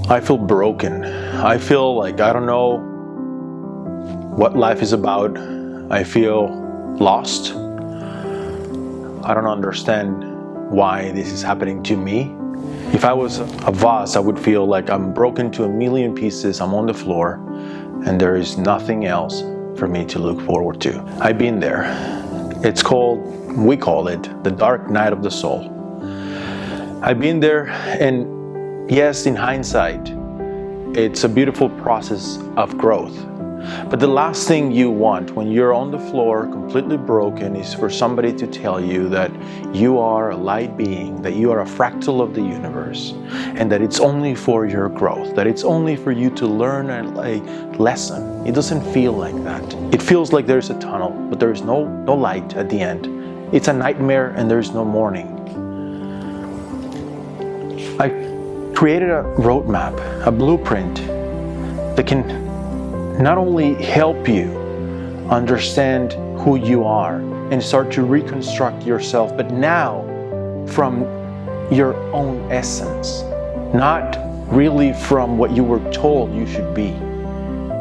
I feel broken. I feel like I don't know what life is about. I feel lost. I don't understand why this is happening to me. If I was a vase, I would feel like I'm broken to a million pieces. I'm on the floor and there is nothing else for me to look forward to. I've been there. We call it the dark night of the soul. I've been there, and yes, in hindsight, it's a beautiful process of growth. But the last thing you want when you're on the floor completely broken is for somebody to tell you that you are a light being, that you are a fractal of the universe, and that it's only for your growth, that it's only for you to learn a lesson. It doesn't feel like that. It feels like there's a tunnel, but there's no light at the end. It's a nightmare and there's no morning. I created a roadmap, a blueprint that can not only help you understand who you are and start to reconstruct yourself, but now from your own essence, not really from what you were told you should be,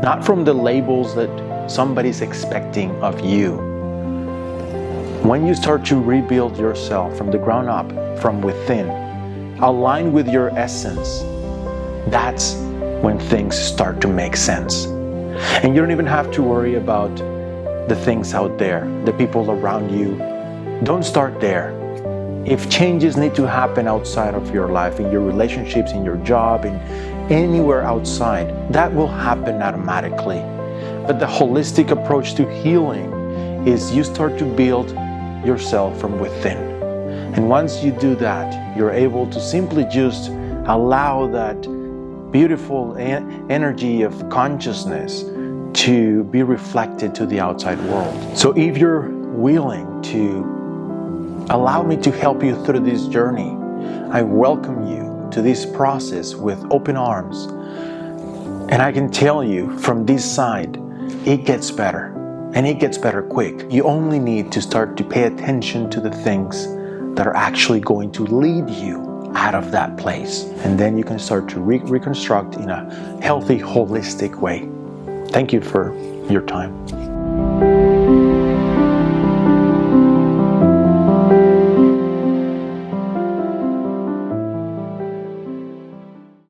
not from the labels that somebody's expecting of you. When you start to rebuild yourself from the ground up, from within, aligned with your essence, that's when things start to make sense. And you don't even have to worry about the things out there, the people around you. Don't start there. If changes need to happen outside of your life, in your relationships, in your job, in anywhere outside, that will happen automatically. But the holistic approach to healing is you start to build yourself from within. And once you do that, you're able to simply just allow that beautiful energy of consciousness to be reflected to the outside world. So if you're willing to allow me to help you through this journey, I welcome you to this process with open arms. And I can tell you from this side, it gets better, and it gets better quick. You only need to start to pay attention to the things that are actually going to lead you out of that place. And then you can start to reconstruct in a healthy, holistic way. Thank you for your time.